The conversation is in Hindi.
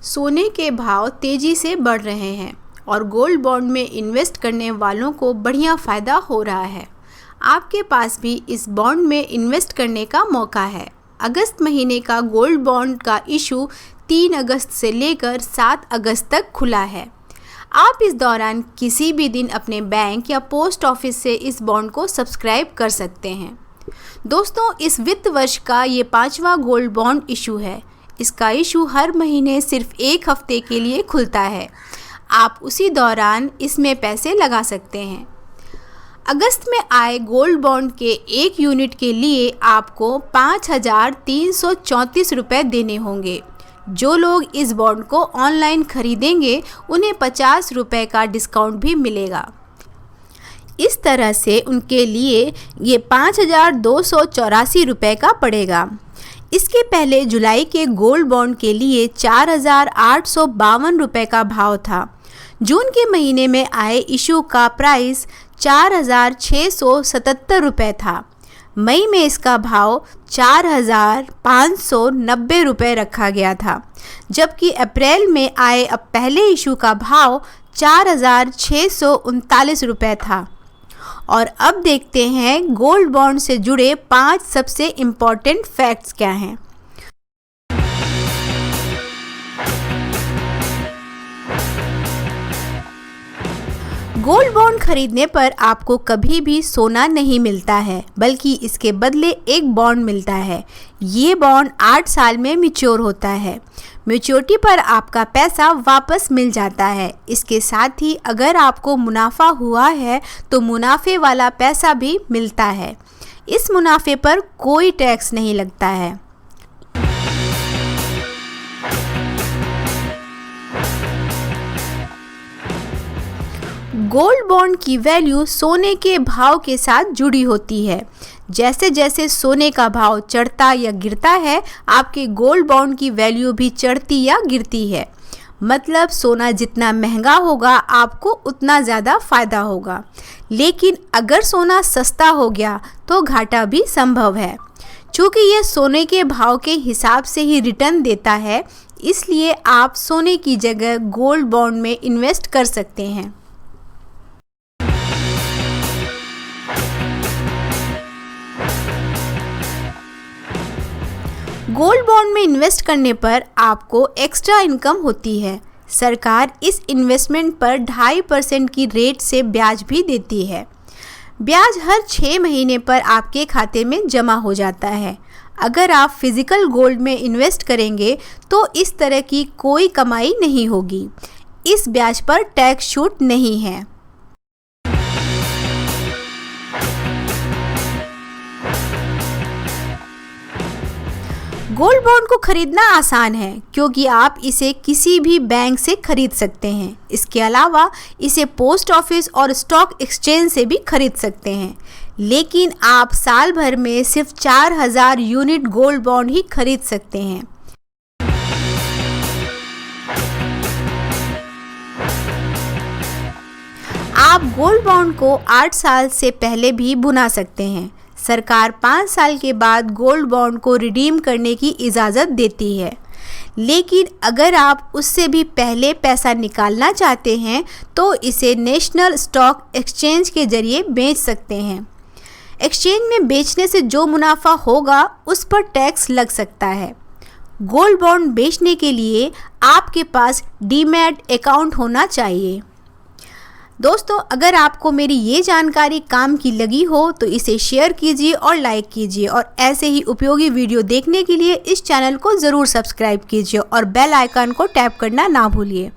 सोने के भाव तेज़ी से बढ़ रहे हैं और गोल्ड बॉन्ड में इन्वेस्ट करने वालों को बढ़िया फ़ायदा हो रहा है। आपके पास भी इस बॉन्ड में इन्वेस्ट करने का मौका है। अगस्त महीने का गोल्ड बॉन्ड का इशू 3 अगस्त से लेकर 7 अगस्त तक खुला है। आप इस दौरान किसी भी दिन अपने बैंक या पोस्ट ऑफिस से इस बॉन्ड को सब्सक्राइब कर सकते हैं। दोस्तों, इस वित्त वर्ष का ये 5वां गोल्ड बॉन्ड इशू है। इसका इशू हर महीने सिर्फ 1 हफ्ते के लिए खुलता है। आप उसी दौरान इसमें पैसे लगा सकते हैं। अगस्त में आए गोल्ड बॉन्ड के 1 यूनिट के लिए आपको 5,334 रुपये देने होंगे। जो लोग इस बॉन्ड को ऑनलाइन खरीदेंगे उन्हें 50 रुपये का डिस्काउंट भी मिलेगा। इस तरह से उनके लिए ये 5,284 रुपये का पड़ेगा। इसके पहले जुलाई के गोल्ड बॉन्ड के लिए 4,852 रुपये का भाव था। जून के महीने में आए इशू का प्राइस 4,677 रुपये था। मई में इसका भाव 4,590 रुपये रखा गया था, जबकि अप्रैल में आए अब पहले इशू का भाव 4,639 रुपये था। और अब देखते हैं गोल्ड बॉन्ड से जुड़े 5 सबसे इम्पॉर्टेंट फैक्ट्स क्या हैं। गोल्ड बॉन्ड खरीदने पर आपको कभी भी सोना नहीं मिलता है, बल्कि इसके बदले एक बॉन्ड मिलता है। ये बॉन्ड 8 साल में मैच्योर होता है। मैच्योरिटी पर आपका पैसा वापस मिल जाता है। इसके साथ ही अगर आपको मुनाफा हुआ है तो मुनाफे वाला पैसा भी मिलता है। इस मुनाफे पर कोई टैक्स नहीं लगता है। गोल्ड बॉन्ड की वैल्यू सोने के भाव के साथ जुड़ी होती है। जैसे जैसे सोने का भाव चढ़ता या गिरता है, आपके गोल्ड बॉन्ड की वैल्यू भी चढ़ती या गिरती है। मतलब सोना जितना महंगा होगा आपको उतना ज़्यादा फ़ायदा होगा। लेकिन अगर सोना सस्ता हो गया तो घाटा भी संभव है। चूँकि यह सोने के भाव के हिसाब से ही रिटर्न देता है, इसलिए आप सोने की जगह गोल्ड बॉन्ड में इन्वेस्ट कर सकते हैं। गोल्ड बॉन्ड में इन्वेस्ट करने पर आपको एक्स्ट्रा इनकम होती है। सरकार इस इन्वेस्टमेंट पर 2.5% की रेट से ब्याज भी देती है। ब्याज हर 6 महीने पर आपके खाते में जमा हो जाता है। अगर आप फिजिकल गोल्ड में इन्वेस्ट करेंगे तो इस तरह की कोई कमाई नहीं होगी। इस ब्याज पर टैक्स छूट नहीं है। गोल्ड बॉन्ड को खरीदना आसान है क्योंकि आप इसे किसी भी बैंक से खरीद सकते हैं। इसके अलावा इसे पोस्ट ऑफिस और स्टॉक एक्सचेंज से भी खरीद सकते हैं। लेकिन आप साल भर में सिर्फ 4,000 यूनिट गोल्ड बॉन्ड ही खरीद सकते हैं। आप गोल्ड बॉन्ड को 8 साल से पहले भी भुना सकते हैं। सरकार 5 साल के बाद गोल्ड बॉन्ड को रिडीम करने की इजाज़त देती है। लेकिन अगर आप उससे भी पहले पैसा निकालना चाहते हैं तो इसे नेशनल स्टॉक एक्सचेंज के जरिए बेच सकते हैं। एक्सचेंज में बेचने से जो मुनाफा होगा उस पर टैक्स लग सकता है। गोल्ड बॉन्ड बेचने के लिए आपके पास डीमैट अकाउंट होना चाहिए। दोस्तों, अगर आपको मेरी ये जानकारी काम की लगी हो तो इसे शेयर कीजिए और लाइक कीजिए, और ऐसे ही उपयोगी वीडियो देखने के लिए इस चैनल को ज़रूर सब्सक्राइब कीजिए और बेल आइकन को टैप करना ना भूलिए।